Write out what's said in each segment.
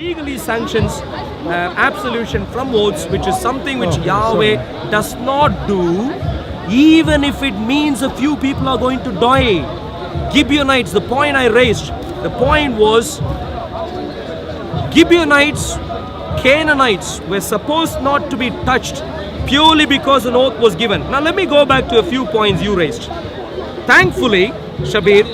legally sanctions absolution from oaths, which is something which Yahweh does not do, even if it means a few people are going to die. Gibeonites, the point I raised, the point was Gibeonites, Canaanites were supposed not to be touched purely because an oath was given. Now let me go back to a few points you raised. Thankfully, Shabir,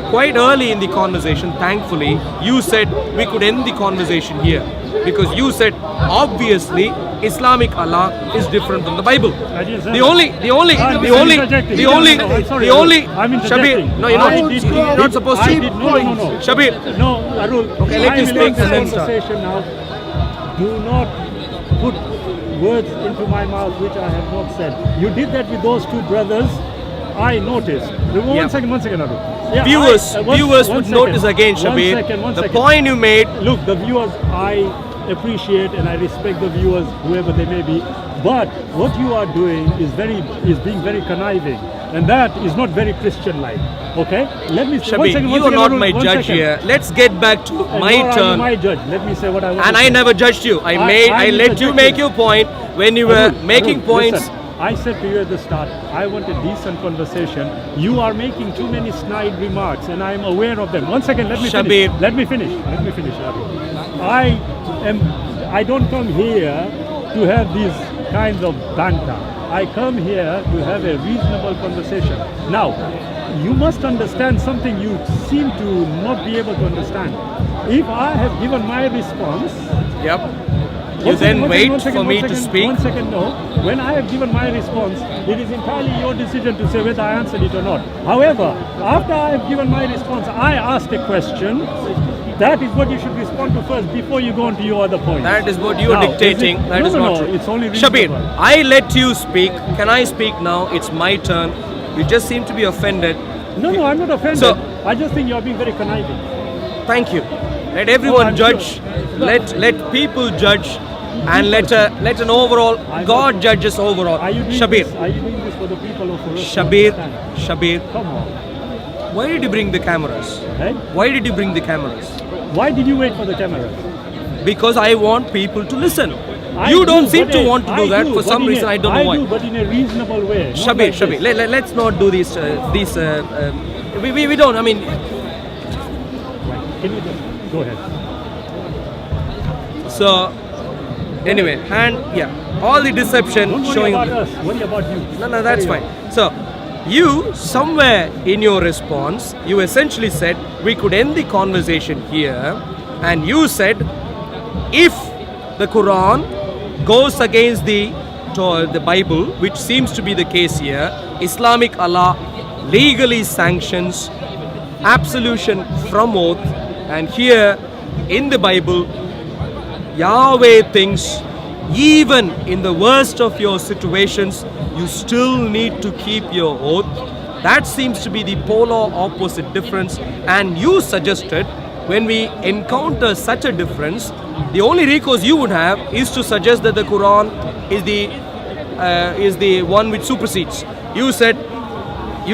quite early in the conversation, thankfully, you said we could end the conversation here. Because you said, obviously, Islamic Allah is different from the Bible. The only, Shabir, no, you're not supposed to. No. Shabir. No, Arul. Okay, let you speak and then start. Now, do not put words into my mouth which I have not said. You did that with those two brothers. I noticed. One second, Arul. Yeah, viewers would notice again, Shabir. The point you made. Look, the viewers, I appreciate and I respect the viewers, whoever they may be. But what you are doing is being very conniving, and that is not very Christian-like. Okay? Let me say. Shabir, you are not my judge here. Let's get back to my turn. My judge. Let me say what I want. And I never judged you. I let you make your point when you were making points. Listen. I said to you at the start, I want a decent conversation. You are making too many snide remarks, and I am aware of them. 1 second, let me finish. Let me finish. I don't come here to have these kinds of banter. I come here to have a reasonable conversation. Now, you must understand something you seem to not be able to understand. If I have given my response, you then wait for me to speak. 1 second, no. When I have given my response, it is entirely your decision to say whether I answered it or not. However, after I have given my response, I asked a question. That is what you should respond to first before you go on to your other points. That is what you are dictating. That is not true. It's only Shabir, I let you speak. Can I speak now? It's my turn. You just seem to be offended. No, I'm not offended. So, I just think you're being very conniving. Thank you. Let everyone judge. Sure. Let people judge. And let an overall, God judges overall. Shabir. Are you doing this for the people of Arul? Shabir. Come on. Why did you bring the cameras? Eh? Why did you bring the cameras? Why did you wait for the cameras? Because I want people to listen. You don't seem to want to do that for some reason. I don't know why. I do, but in a reasonable way. Shabir. Let's not do these. We don't. I mean. Can you just go ahead? So. Anyway, all the deception don't worry showing. About us. Worry about you. No, that's fine. So, you somewhere in your response, you essentially said we could end the conversation here, and you said if the Quran goes against the Bible, which seems to be the case here, Islamic Allah legally sanctions absolution from oath, and here in the Bible, Yahweh thinks even in the worst of your situations, you still need to keep your oath. That seems to be the polar opposite difference. And you suggested when we encounter such a difference, the only recourse you would have is to suggest that the Quran is the one which supersedes. You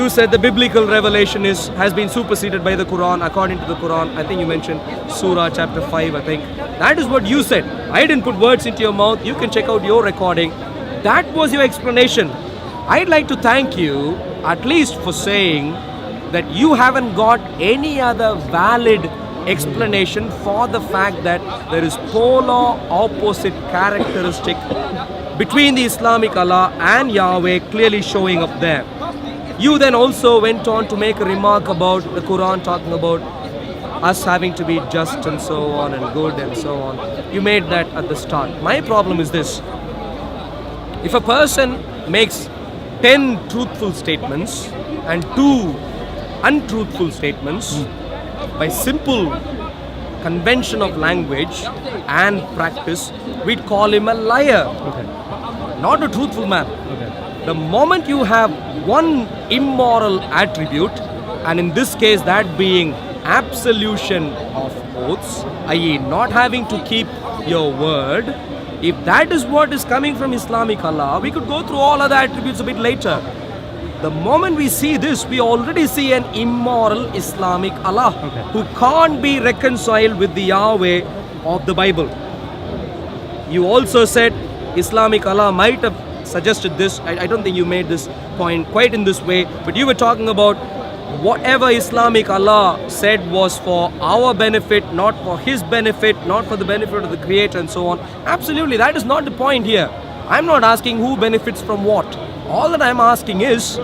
said the biblical revelation has been superseded by the Quran according to the Quran. I think you mentioned Surah chapter 5, I think. That is what you said. I didn't put words into your mouth. You can check out your recording. That was your explanation. I'd like to thank you at least for saying that you haven't got any other valid explanation for the fact that there is polar opposite characteristic between the Islamic Allah and Yahweh clearly showing up there. You then also went on to make a remark about the Quran talking about us having to be just and so on and good and so on. You made that at the start. My problem is this. If a person makes 10 truthful statements and 2 untruthful statements, by simple convention of language and practice, we'd call him a liar, not a truthful man. The moment you have one immoral attribute, and in this case that being absolution of oaths, i.e. not having to keep your word, if that is what is coming from Islamic Allah, we could go through all other attributes a bit later. The moment we see this, we already see an immoral Islamic Allah who can't be reconciled with the Yahweh of the Bible. You also said Islamic Allah might have suggested this. I don't think you made this point quite in this way, but you were talking about whatever Islamic Allah said was for our benefit, not for his benefit, not for the benefit of the Creator and so on. Absolutely, that is not the point here. I'm not asking who benefits from what. All that I'm asking is,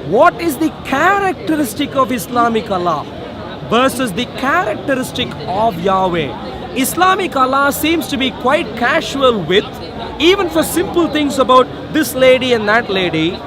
what is the characteristic of Islamic Allah versus the characteristic of Yahweh? Islamic Allah seems to be quite casual with, even for simple things about this lady and that lady,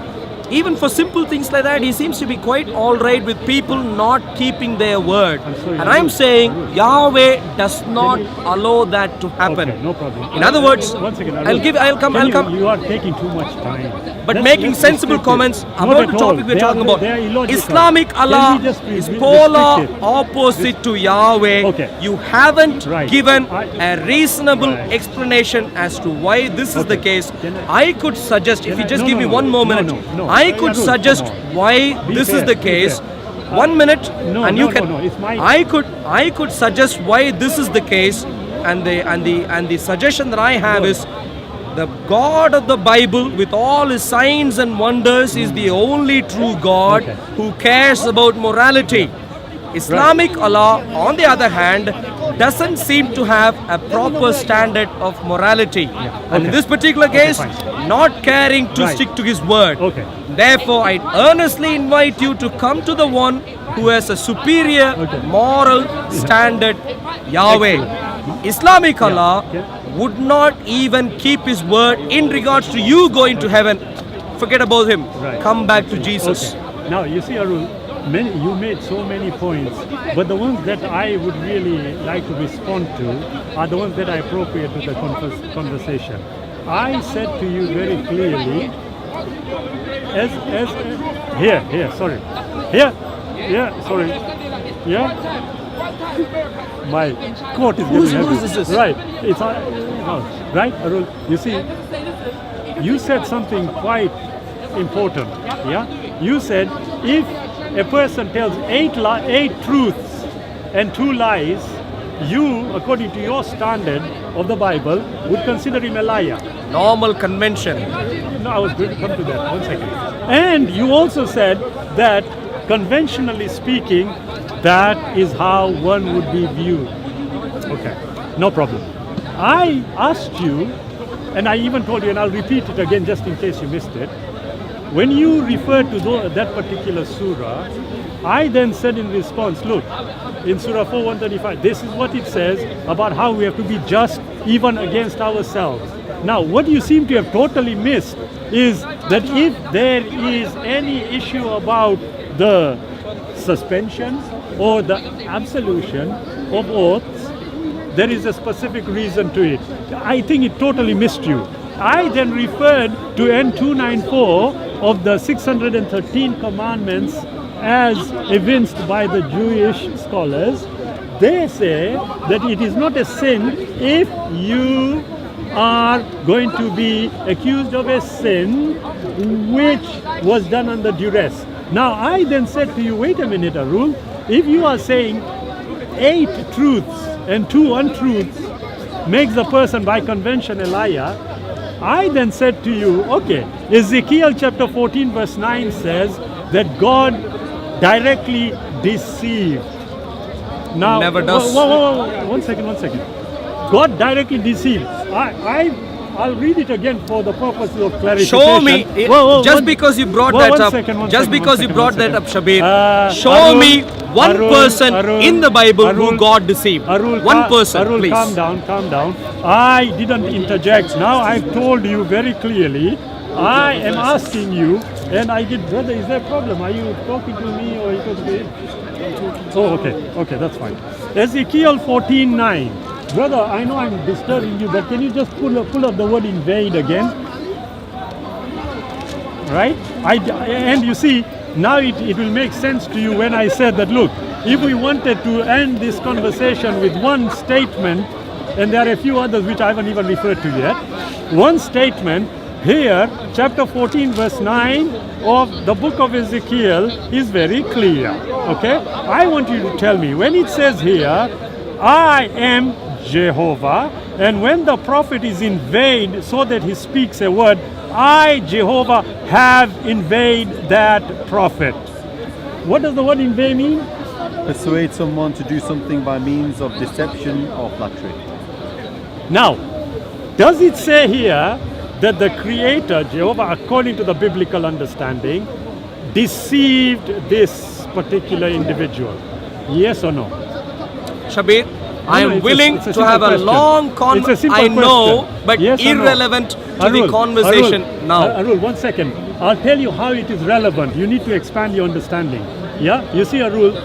even for simple things like that, he seems to be quite alright with people not keeping their word. And I'm saying Yahweh does not allow that to happen. Okay, no problem. In other words, One second, I'll come. You are taking too much time. But That's making sensible restrictive. comments Not about at the all. topic we're talking about. They are illogical. Islamic Can Allah we just be is polar restrictive? opposite to Yahweh. Okay. You haven't Right. given a reasonable Right. explanation as to why this is the Okay. case. Can I could suggest, if you just No, give no, me no. one more No, minute, no. I could Arul, suggest come on. why Be this is fair, the be case. fair. 1 minute, No, and no, you can. no, it's my- I could suggest why this is the case, and the suggestion that I have is, the God of the Bible, with all his signs and wonders, is the only true God Okay. who cares about morality. Islamic Allah, on the other hand, doesn't seem to have a proper standard of morality. And in this particular case, fine. not caring to Right. stick to his word. Okay. Therefore, I earnestly invite you to come to the one who has a superior moral standard, Yahweh. Islamic Allah Yeah. would not even keep his word in regards to you going to heaven. Forget about him. Right. Come back to Jesus. Okay. Now, you see, Arul, you made so many points, but the ones that I would really like to respond to are the ones that are appropriate to the conversation. I said to you very clearly, my coat is Whose getting heavy. is this? Right, it's right, Arul. You see, you said something quite important. Yeah, you said if a person tells eight truths and 2 lies, you, according to your standard of the Bible, would consider him a liar. Normal convention. No, I was going to come to that. 1 second. And you also said that, conventionally speaking, that is how one would be viewed. Okay, no problem. I asked you, and I even told you, and I'll repeat it again just in case you missed it. When you referred to that particular surah, I then said in response, look, in Surah 4:135, this is what it says about how we have to be just even against ourselves. Now, what you seem to have totally missed is that if there is any issue about the suspension or the absolution of oaths, there is a specific reason to it. I think it totally missed you. I then referred to N294 of the 613 commandments as evinced by the Jewish scholars. They say that it is not a sin if you are going to be accused of a sin which was done under duress. Now, I then said to you, wait a minute, Arul, if you are saying 8 truths and 2 untruths makes the person by convention a liar, I then said to you, okay, Ezekiel chapter 14 verse 9 says that God directly deceived. Now, Never does. whoa, 1 second. God directly deceived. I'll read it again for the purpose of clarification. Show me, just because you brought that up, Shabir, show Arul, me one person Arul, in the Bible who Arul, God deceived. Arul, One person, Arul, please. calm down. I didn't interject. Now I've told you very clearly. I am asking you, and I did, brother, is there a problem? Are you talking to me or are you talking to him? Oh, okay, that's fine. Ezekiel 14:9. Brother, I know I'm disturbing you, but can you just pull up the word invade again? Right? And you see, now it will make sense to you when I said that, look, if we wanted to end this conversation with one statement, and there are a few others which I haven't even referred to yet, one statement, here, chapter 14, verse 9 of the book of Ezekiel is very clear. Okay? I want you to tell me, when it says here, I am Jehovah, and when the prophet is inveigled so that he speaks a word, I, Jehovah, have inveigled that prophet. What does the word inveigh mean? Persuade someone to do something by means of deception or flattery. Now, does it say here that the Creator, Jehovah, according to the biblical understanding, deceived this particular individual? Yes or no? Shabir, I am willing it's a to have a simple long question. It's a simple I know, question. but Yes or no? irrelevant to Arul, the conversation Arul, now. Arul, 1 second. I'll tell you how it is relevant. You need to expand your understanding. Yeah? You see, Arul,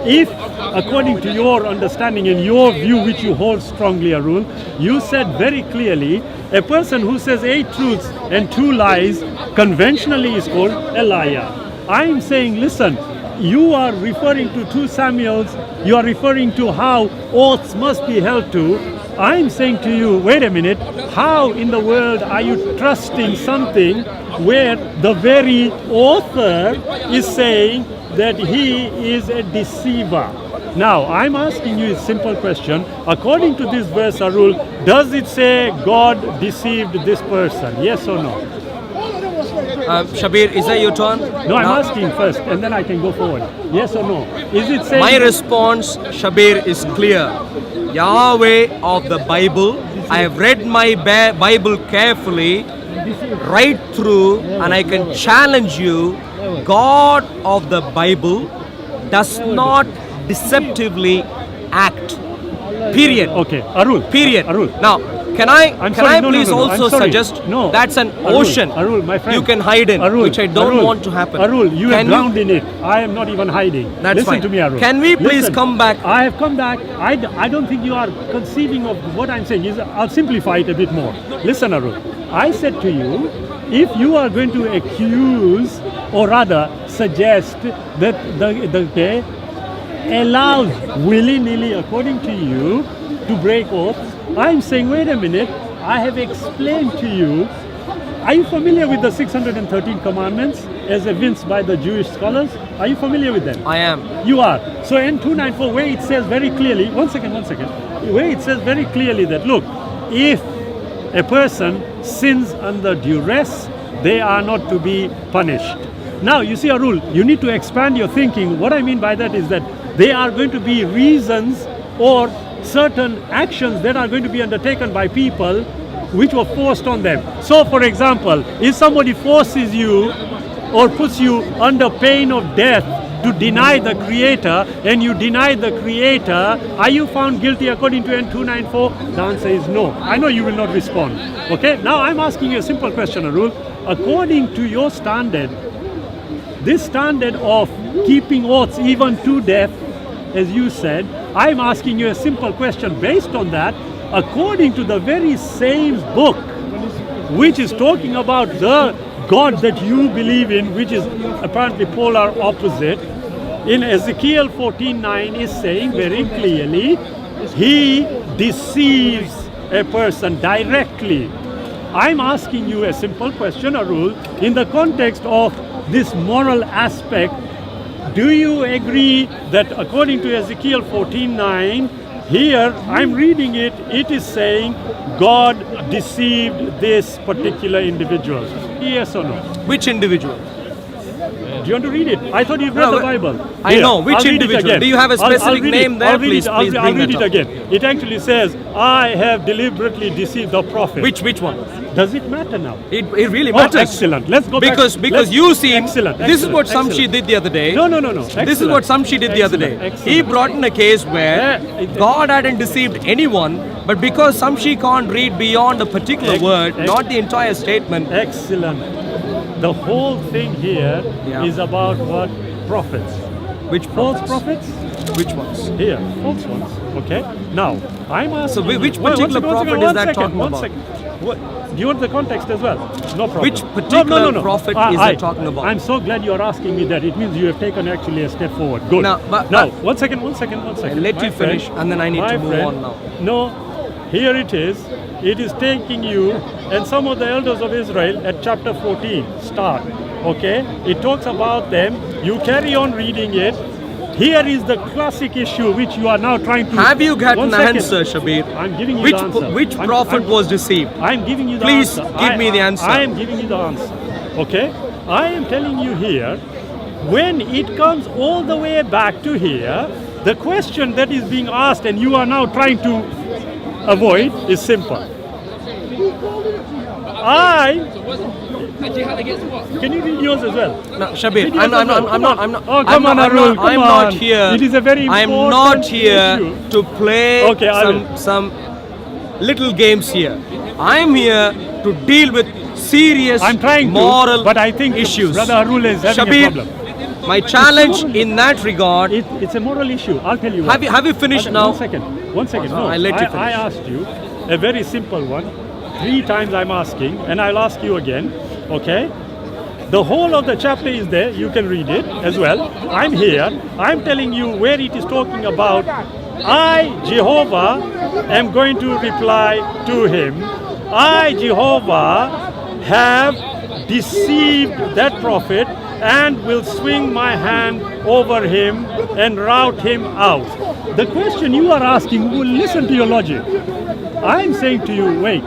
if according to your understanding and your view, which you hold strongly, Arul, you said very clearly, a person who says 8 truths and 2 lies conventionally is called a liar. I'm saying, listen, you are referring to 2 Samuels, you are referring to how oaths must be held to. I'm saying to you, wait a minute, how in the world are you trusting something where the very author is saying that he is a deceiver? Now, I'm asking you a simple question. According to this verse, Arul, does it say God deceived this person? Yes or no? Shabir, is that your turn? No, I'm asking first, and then I can go forward. Yes or no? Is it saying... My response, Shabir, is clear. Yahweh of the Bible. I have read my Bible carefully, right through, and I can challenge you. God of the Bible does not deceptively act. Period. Okay, Arul. Period. Arul. Now, can I please also suggest that's an ocean Arul, my friend, you can hide in, Arul, which I don't want to happen. Arul, you Can are drowned in it. I am not even hiding. That's Listen fine. to me, Arul. Can we please Listen, come back? I have come back. I don't think you are conceiving of what I'm saying. I'll simplify it a bit more. Listen, Arul. I said to you, if you are going to accuse or rather suggest that the allows willy-nilly, according to you, to break oaths, I'm saying, wait a minute, I have explained to you. Are you familiar with the 613 commandments as evinced by the Jewish scholars? Are you familiar with them? I am. You are. So in 294, where it says very clearly, one second, where it says very clearly that, look, if a person sins under duress, they are not to be punished. Now, you see, Arul, you need to expand your thinking. What I mean by that is that there are going to be reasons or certain actions that are going to be undertaken by people which were forced on them. So, for example, if somebody forces you or puts you under pain of death to deny the Creator, and you deny the Creator, are you found guilty according to N294? The answer is no. I know you will not respond. Okay? Now, I'm asking you a simple question, Arul. According to your standard, this standard of keeping oaths even to death, as you said, I'm asking you a simple question based on that. According to the very same book, which is talking about the God that you believe in, which is apparently polar opposite, in Ezekiel 14:9 is saying very clearly, he deceives a person directly. I'm asking you a simple question, Arul, in the context of this moral aspect. Do you agree that according to Ezekiel 14:9, here I'm reading it, it is saying God deceived this particular individual? Yes or no? Which individual? Do you want to read it? I thought you've read the Bible. I know. Which I'll read it individual? again. Do you have a specific name there? Please I'll bring read that it up. again. It actually says, I have deliberately deceived the prophet. Which one? Does it matter now? It really Oh, matters. excellent. Let's go Because back. you seem. Excellent. This is what excellent. Samshi did the other day. No. This is what Samshi did the other day. Excellent. He brought in a case where Yeah, God hadn't deceived anyone, but because Samshi can't read beyond a particular word, not the entire statement. Excellent. The whole thing here is about what? Prophets. Which False prophets? prophets? Which ones? Here, false ones. Okay. Now, I'm asking. So which you- particular prophet is that talking one about? second. What, do you want the context as well? No problem. Which particular prophet is that talking about? I'm so glad you are asking me that. It means you have taken actually a step forward. Good. Now, but- now, but- one second. I'll let you finish, and then I need to move on now. No, here it is. It is taking you and some of the elders of Israel at chapter 14. Start. Okay? It talks about them. You carry on reading it. Here is the classic issue which you are now trying to... Have you got One an second. answer, Shabir? I'm giving you Which the answer. which prophet was deceived? I'm giving you the Please answer. give me the answer. I am giving you the answer. Okay? I am telling you here, when it comes all the way back to here, the question that is being asked and you are now trying to avoid is simple. Can you read yours as well? No, Shabir, Read yours I'm as well. not. Oh, come on, Arul, come I'm on. not here. It is a very I'm important not here issue. to play Okay, Arul. some little games here. I'm here to deal with serious I'm trying moral to, but I think issues. Brother Arul is having Shabir, a problem. my challenge in that regard. It's a moral issue. I'll tell you what. Have you finished now? One second. No, I'll let you finish. I asked you a very simple one. 3 times I'm asking, and I'll ask you again. Okay? The whole of the chapter is there. You can read it as well. I'm here. I'm telling you where it is talking about. I, Jehovah, am going to reply to him. I, Jehovah, have deceived that prophet and will swing my hand over him and rout him out. The question you are asking, will listen to your logic. I'm saying to you, wait,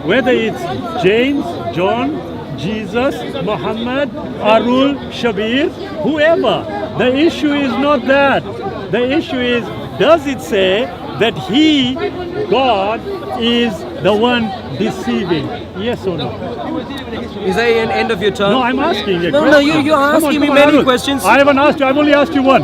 whether it's James, John, Jesus, Muhammad, Arul, Shabir, whoever, the issue is not that. The issue is, does it say that he, God, is the one deceiving? Yes or no? Is that an end of your term? No, I'm asking a No, question. you're asking me Come on, many Arul. questions. I haven't asked you, I've only asked you one.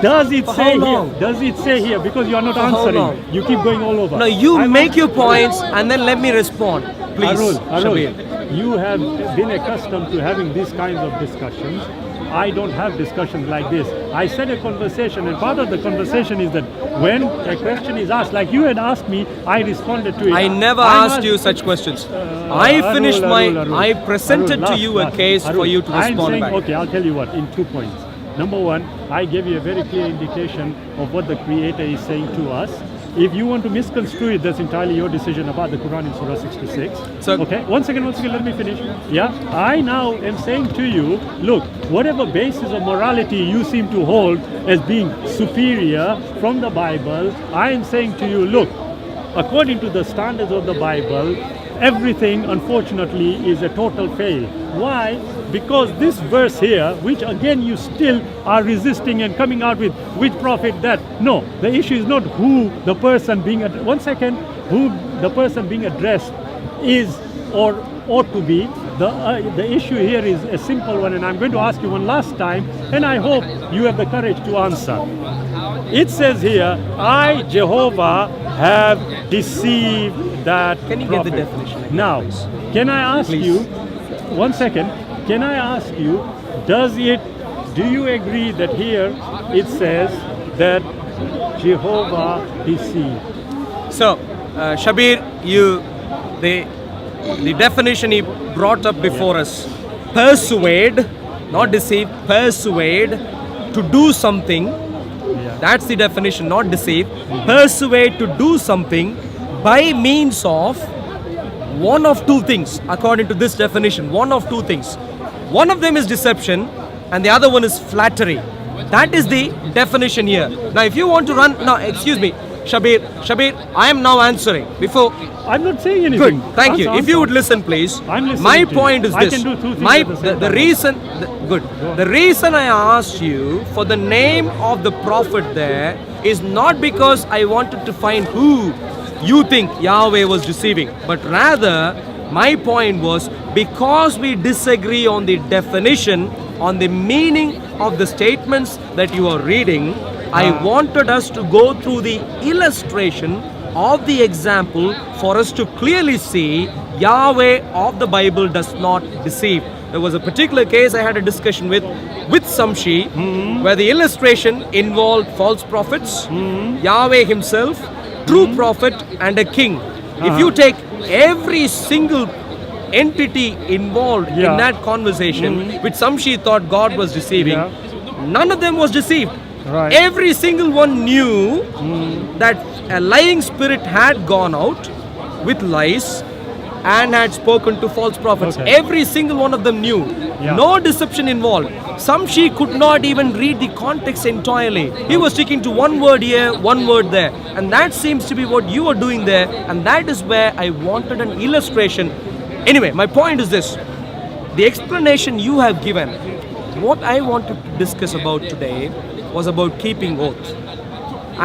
Does it For say how here? long? Does it say here? Because you are not For how long? answering. You keep going all over. No, you I'm make your asking- points and then let me respond. Please, Arul, Shabir. you have been accustomed to having these kinds of discussions. I don't have discussions like this. I said a conversation, and part of the conversation is that when a question is asked, like you had asked me, I responded to it. I never I'm asked you ask- such questions. I finished Arul. I presented Arul, to you a last. case for Arul, you to I'm respond saying, back. okay, I'll tell you what, in 2 points. Number one, I gave you a very clear indication of what the Creator is saying to us. If you want to misconstrue it, that's entirely your decision about the Quran in Surah 66. So- okay, one second, let me finish. Yeah, I now am saying to you, look, whatever basis of morality you seem to hold as being superior from the Bible, I am saying to you, look, according to the standards of the Bible, everything, unfortunately, is a total fail. Why? Because this verse here, which again you still are resisting and coming out with, which prophet that? No, the issue is not who the person being, who the person being addressed is or ought to be. The issue here is a simple one, and I'm going to ask you one last time, and I hope you have the courage to answer. It says here, I, Jehovah, have deceived that Can you prophet. give the definition again, Now, please? can I ask Please. you, one second, can I ask you, do you agree that here it says that Jehovah deceived? So, Shabir, the definition he brought up before us, persuade, not deceive, persuade to do something. That's the definition, not deceive. Persuade to do something by means of one of 2 things, according to this definition. One of 2 things. One of them is deception, and the other one is flattery. That is the definition here. Now, if you want to run, now, excuse me, Shabir, I am now answering. Before, I'm not saying anything. good, thank you. If you would listen, please. I'm listening My to you. point is I this. can do 2 things My at the same the time. reason, the reason I asked you for the name of the prophet there is not because I wanted to find who you think Yahweh was deceiving, but rather my point was because we disagree on the definition, on the meaning of the statements that you are reading, I wanted us to go through the illustration of the example for us to clearly see Yahweh of the Bible does not deceive. There was a particular case I had a discussion with Samshi, where the illustration involved false prophets, Yahweh himself, true prophet, and a king. If you take every single entity involved in that conversation, which Samshi thought God was deceiving, none of them was deceived. Right. Every single one knew that a lying spirit had gone out with lies, and had spoken to false prophets. Okay. Every single one of them knew. Yeah. No deception involved. Some she could not even read the context entirely. He was sticking to one word here, one word there. And that seems to be what you are doing there. And that is where I wanted an illustration. Anyway, my point is this. The explanation you have given, what I wanted to discuss about today was about keeping oath.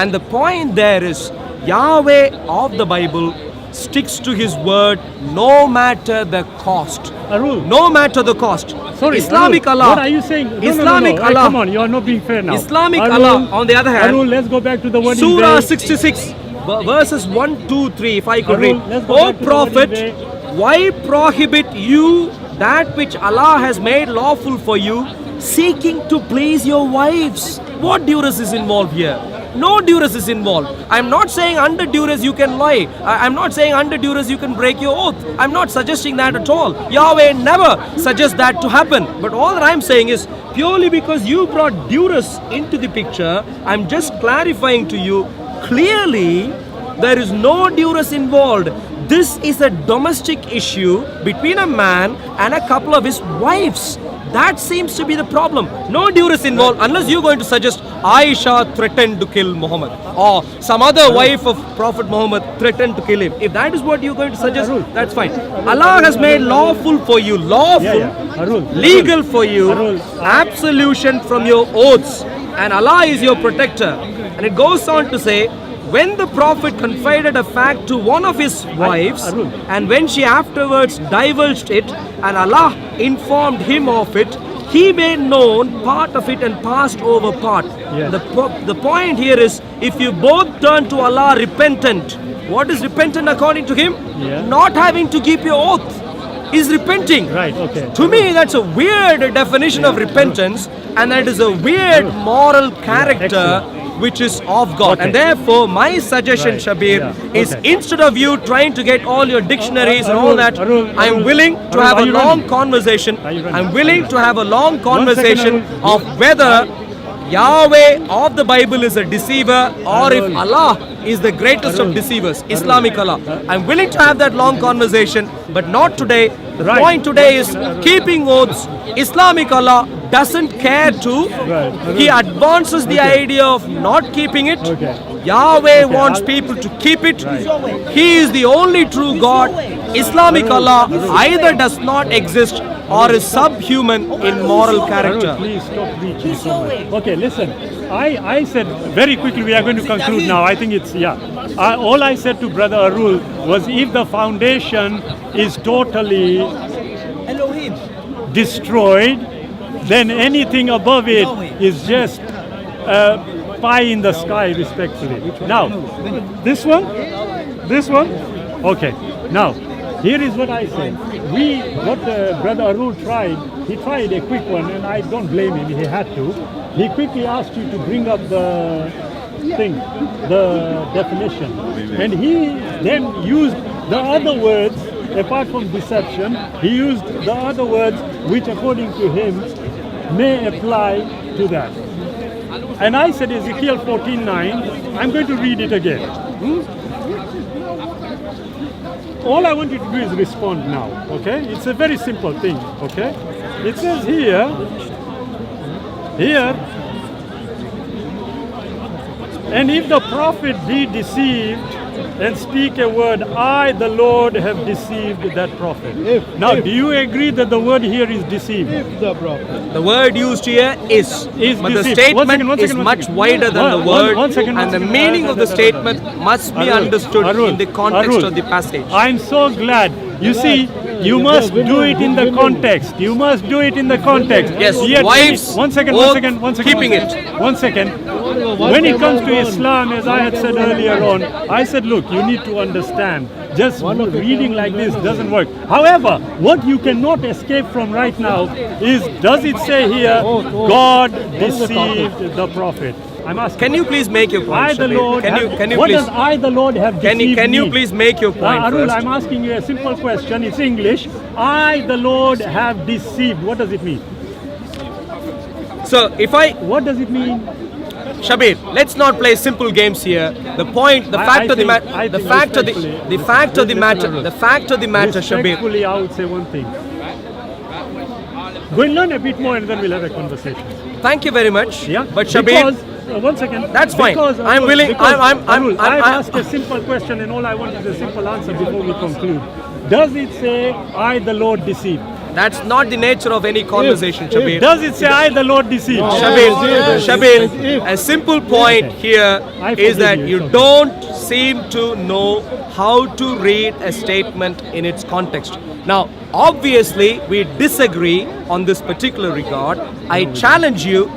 And the point there is, Yahweh of the Bible sticks to his word no matter the cost. Arul. No matter the cost. Sorry, Islamic Arul, Allah. What are you saying? No, Islamic no. Allah. Come on, you are not being fair now. Islamic Arul, Allah, on the other hand, Arul, let's go back to the word Surah in 66, verses 1, 2, 3, if I could Arul, read. let's go O back to the word in Prophet, there. why prohibit you that which Allah has made lawful for you, seeking to please your wives? What duress is involved here? No duress is involved. I'm not saying under duress you can lie. I'm not saying under duress you can break your oath. I'm not suggesting that at all. Yahweh never suggests that to happen. But all that I'm saying is, purely because you brought duress into the picture, I'm just clarifying to you, clearly there is no duress involved. This is a domestic issue between a man and a couple of his wives. That seems to be the problem. No duress involved, unless you're going to suggest Aisha threatened to kill Muhammad, or some other wife of Prophet Muhammad threatened to kill him. If that is what you're going to suggest, that's fine. Allah has made lawful for you, lawful, Arul, legal for you, Arul. absolution from your oaths, and Allah is your protector. And it goes on to say, when the Prophet confided a fact to one of his wives, Arul. and when she afterwards divulged it, and Allah informed him of it, he made known part of it and passed over part. Yes. The point here is, if you both turn to Allah repentant, what is repentant according to him? Yeah. Not having to keep your oath is repenting. Right, okay. To me, that's a weird definition of repentance, and that is a weird moral character excellent. which is of God. Okay. And therefore, my suggestion, Right, Shabir, yeah, is okay. instead of you trying to get all your dictionaries and all that, I'm Arul, willing to Arul, have are a you long running? conversation. Are you running? I'm willing to have a long second, conversation Arul. of whether Yahweh of the Bible is a deceiver, or if Arul. Allah is the greatest of Arul. deceivers, Islamic Allah. I'm willing to have that long conversation, but not today. The Right. point today is keeping oaths. Islamic Allah doesn't care to. Right. He advances the idea of not keeping it. Okay. Yahweh wants I'll- people to keep it. He is the only true God. Islamic Allah either does not exist or is subhuman in moral Arul, character. please stop preaching so much. Okay, listen. I said very quickly, we are going to conclude now. I think it's, yeah. All I said to Brother Arul was, if the foundation is totally destroyed, then anything above it is just pie in the sky, respectfully. Now, this one? Okay. Now, here is what I said. What Brother Arul tried, he tried a quick one, and I don't blame him, he had to. He quickly asked you to bring up the thing, the definition. And he then used the other words, apart from deception, he used the other words which according to him may apply to that. And I said Ezekiel 14:9, I'm going to read it again. All I want you to do is respond now, okay? It's a very simple thing, okay? It says here, and if the prophet be deceived and speak a word, I, the Lord, have deceived that prophet. Now, do you agree that the word here is deceived? The word used here is but the deceived. statement is much wider than the word, and the meaning of the statement must be understood in the context of the passage. I'm so glad. You see, you must do it in the context. You must do it in the context. Yes, Yet, wives, one second. keeping it. One second. When it comes to Islam, as I had said earlier on, I said, look, you need to understand. Just reading like this doesn't work. However, what you cannot escape from right now is, does it say here, God deceived the prophet? I'm asking. Can you please make your point? I, the Shabir? Lord, Can you what please? does I, the Lord, have deceived Can you me? please make your point Arul, first? I'm asking you a simple question. It's English. I, the Lord, have deceived. What does it mean? So if I What does it mean? Shabir, let's not play simple games here. The point, the fact of the matter, the fact of the matter, Shabir. Respectfully, I would say one thing. We'll learn a bit more and then we'll have a conversation. Thank you very much. Yeah. But Shabir, because, one second. That's fine. Because, I'm willing. Because, I'm I've asked a simple question and all I want is a simple answer before we conclude. Does it say, I the Lord deceive? That's not the nature of any conversation, Shabir. Does it say, I the Lord deceive? Shabir, a simple point here is that you don't seem to know how to read a statement in its context. Now, obviously, we disagree on this particular regard. I challenge you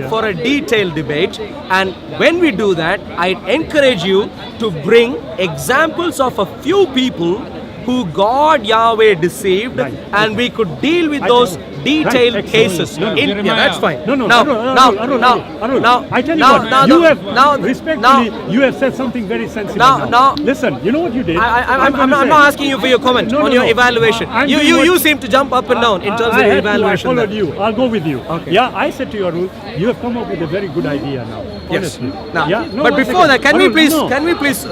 for a detailed debate, and when we do that, I encourage you to bring examples of a few people who God Yahweh deceived, and we could deal with those detailed cases. That's fine. Arul, I tell you what, you have said something very sensible. Now, listen, you know what you did? I'm not asking you for your comment on your evaluation. You seem to jump up and down in terms of your evaluation. I followed you. I'll go with you. Okay. Yeah, I said to you, Arul, you have come up with a very good idea now. Yes. Honestly. Now, Yeah? No, but one before second. that, Arul, can we please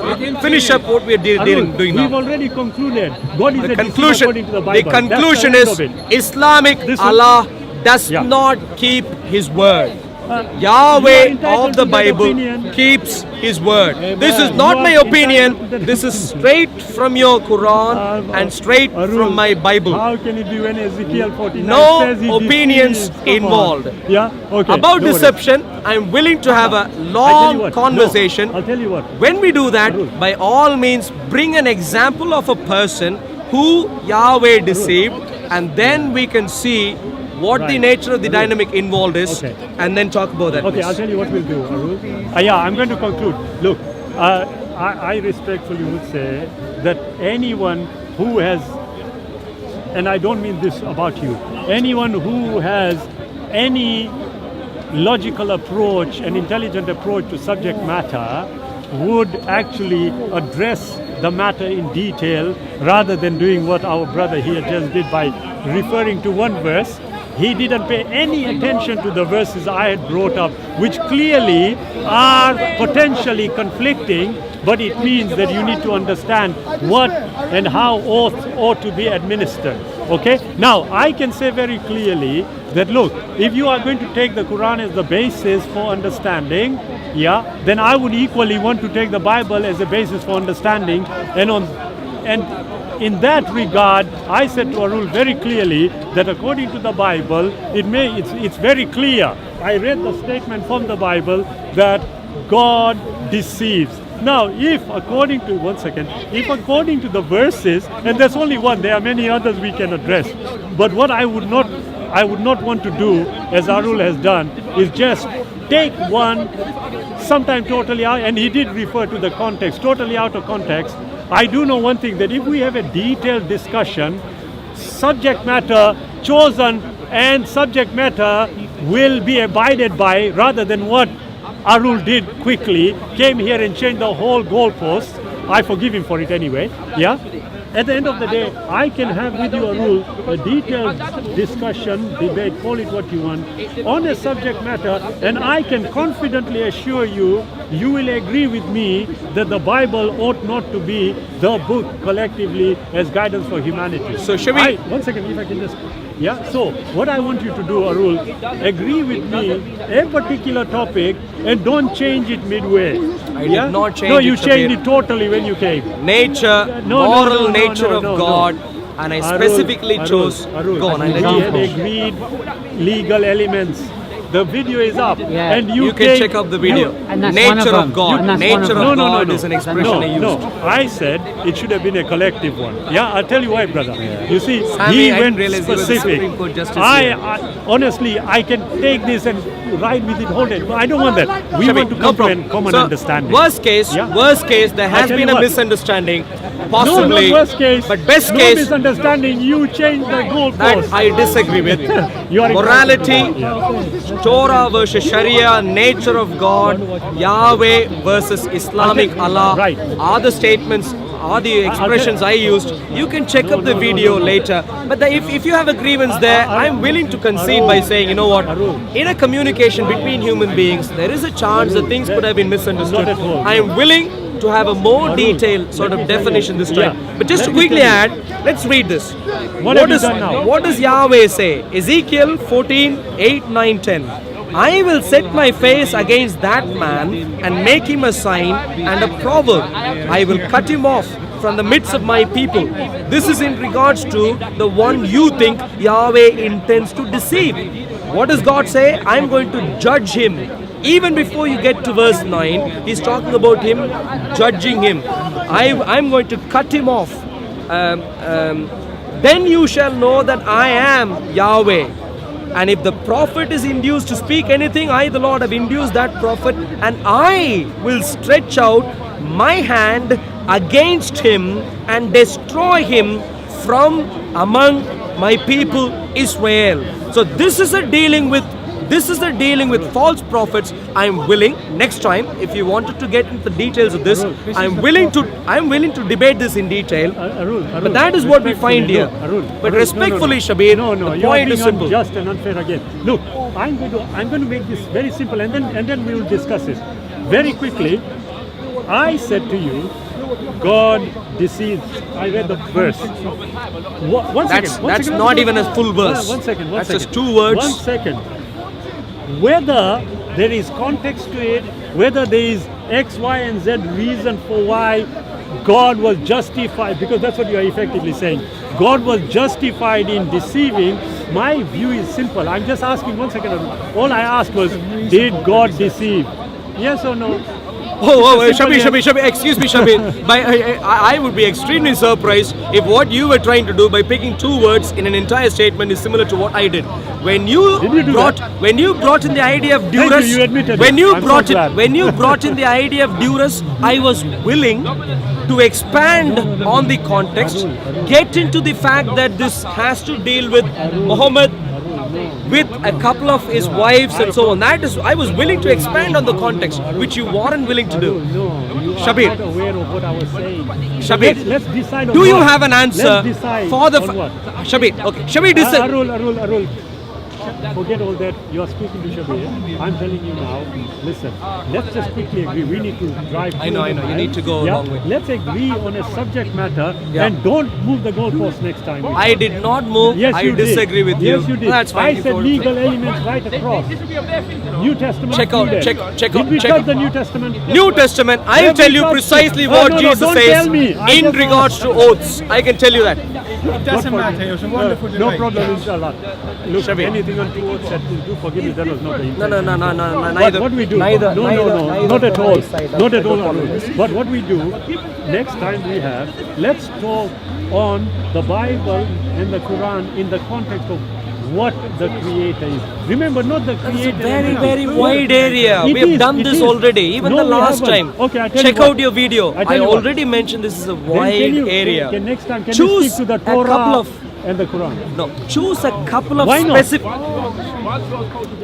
finish up what we are doing We've now? already concluded. God is The a deceiver conclusion, according to the Bible. the conclusion That's is the end of it. Islamic This one- Allah does Yeah. not keep His word. You are Yahweh entitled of the to that Bible opinion. keeps His word. This is You not are my opinion. entitled to that This is straight from your Quran and straight Arul, from my Bible. How can it be when Ezekiel 49 No says he opinions deceives? Come on. involved. Yeah, okay. About no worries. deception, I'm willing to have a I'll tell you long what. conversation. No, I'll tell you what. When we do that, Arul. by all means, bring an example of a person who Yahweh deceived, and then we can see what the Right. nature of the dynamic involved is, Okay. and then talk about that. Okay, please. I'll tell you what we'll do, Arul. Yeah, I'm going to conclude. Look, I respectfully would say that anyone who has, and I don't mean this about you, anyone who has any logical approach, an intelligent approach to subject matter would actually address the matter in detail rather than doing what our brother here just did by referring to one verse. He didn't pay any attention to the verses I had brought up, which clearly are potentially conflicting, but it means that you need to understand what and how oaths ought to be administered. Okay? Now, I can say very clearly that look, if you are going to take the Quran as the basis for understanding, then I would equally want to take the Bible as a basis for understanding, and in that regard, I said to Arul very clearly that according to the Bible, it's very clear. I read the statement from the Bible that God deceives. Now, if according to the verses, and there's only one, there are many others we can address, but what I would not want to do, as Arul has done, is just take one, sometime totally out, and he did refer to the context, totally out of context. I do know one thing, that if we have a detailed discussion, subject matter chosen and subject matter will be abided by, rather than what Arul did quickly, came here and changed the whole goalpost. I forgive him for it anyway. Yeah? At the end of the day, I can have with you, Arul, a detailed discussion, debate, call it what you want, on a subject matter, and I can confidently assure you, you will agree with me that the Bible ought not to be the book collectively as guidance for humanity. So shall we? One second, if I can just... Yeah, so what I want you to do, Arul, agree with me a particular topic and don't change it midway. I did not change it. No, you Shabir. changed it totally when you came. Nature, moral nature of God, and I specifically chose. Go on, I let we you had go. agreed legal elements. The video is up, Yeah. and You can check out the video. And that's one of Nature them. of God. And that's one Nature of of them. God is an expression I used. No, I said it should have been a collective one. Yeah, I'll tell you why, brother. You see, Sammy, he I went didn't realize you were the specific. Supreme Court Justice I honestly, I can take this and ride with it, hold it. I don't want that. We Shabir, want to no come to problem. a common So, understanding. Worst case, Yeah. there has tell been you a what. misunderstanding, No, possibly. not worst case. But best no case, misunderstanding. You changed the that goalpost. I disagree with. You are Morality, Yeah. Torah versus Sharia, nature of God, Yahweh versus Islamic Okay, Allah right. are the statements are the expressions I used. You can check up the video later. But if you have a grievance there, I'm willing to concede by saying, you know what, in a communication between human beings, there is a chance that things could have been misunderstood. I am willing to have a more detailed sort of definition this time. But just to quickly add, let's read this. What does Yahweh say? Ezekiel 14, 8, 9, 10. I will set my face against that man and make him a sign and a proverb. I will cut him off from the midst of my people. This is in regards to the one you think Yahweh intends to deceive. What does God say? I'm going to judge him. Even before you get to verse 9, he's talking about him judging him. I'm going to cut him off. Then you shall know that I am Yahweh. And if the prophet is induced to speak anything, I, the Lord, have induced that prophet, and I will stretch out my hand against him and destroy him from among my people Israel. So this is a dealing with false prophets. I'm willing next time, if you wanted to get into the details of this, I'm willing to debate this in detail. But that is what we find here. But respectfully, Shabir, the point is simple. Just and unfair again. Look, I'm going to make this very simple, and then we will discuss it very quickly. I said to you, God deceives. I read the verse. That's not even a full verse. One second. That's just 2 words. 1 second. Whether there is context to it, whether there is X, Y, and Z reason for why God was justified, because that's what you are effectively saying. God was justified in deceiving. My view is simple. I'm just asking 1 second. All I asked was, did God deceive? Yes or no? Shabir, excuse me, Shabir. I would be extremely surprised if what you were trying to do by picking 2 words in an entire statement is similar to what I did. When you brought in the idea of duress, when you brought in the idea of duress, I was willing to expand on the context, get into the fact that this has to deal with Muhammad, with a couple of his wives and so on. That is, I was willing to expand on the context, which you weren't willing to do. Shabir, not aware of what I was saying. Shabir, let's decide on do you what? have an answer for the what? Shabir? Okay, Shabir, Arul. Forget all that. You are speaking to Shabir. I'm telling you now. Listen. Let's just quickly agree. We need to drive. I know. You need to go a long way. Let's agree on a subject matter and don't move the goalpost next time. I did not move. Yes, I disagree with you. Yes, you did. That's fine. I said legal elements right across. New Testament. Check out. Did we cut the New Testament? New Testament. I'll tell you precisely what Jesus says in regards to oaths. I can tell you that. It doesn't matter. It was a wonderful debate. No problem, inshallah. Look, Shabir. Anything on 2 oaths that will do, forgive me, that was not the intent. No. Neither. What we do? Neither. Not at all. Not at all. But what we do, next time we have, let's talk on the Bible and the Quran in the context of what the Creator is. Remember, not the Creator. It's a very wide area. We have done this already, even the last time. Okay, I tell Check you what. out your video. I already mentioned this is a wide area. Next time, can you Choose speak to the a couple Torah of. and the Quran? No, choose a couple of Why not? specific.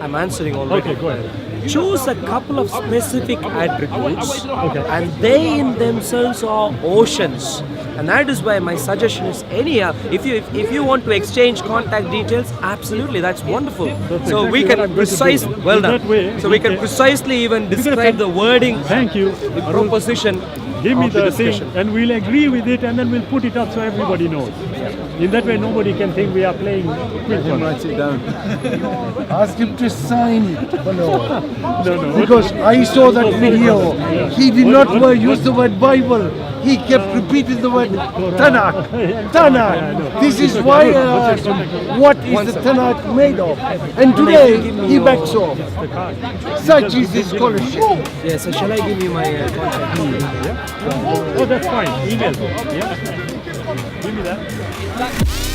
I'm answering already. Okay, go ahead. Choose a couple of specific attributes, and they in themselves are oceans. And that is why my suggestion is if you want to exchange contact details, absolutely, that's wonderful. So we can we can precisely even describe the wording, Thank you. the proposition. Give me of the the thing, discussion. and we'll agree with it, and then we'll put it up so everybody knows. In that way, nobody can think we are playing quick one. Write it down. Ask him to sign it. No. Because I saw that video. He did not use the word Bible. He kept repeating the word Tanakh. Tanakh. This is why I asked him, what is the Tanakh made of? And today, he backs off. Such is his scholarship. Yes, so shall I give you my contact? Oh, that's fine. Email. Yeah. Give me that.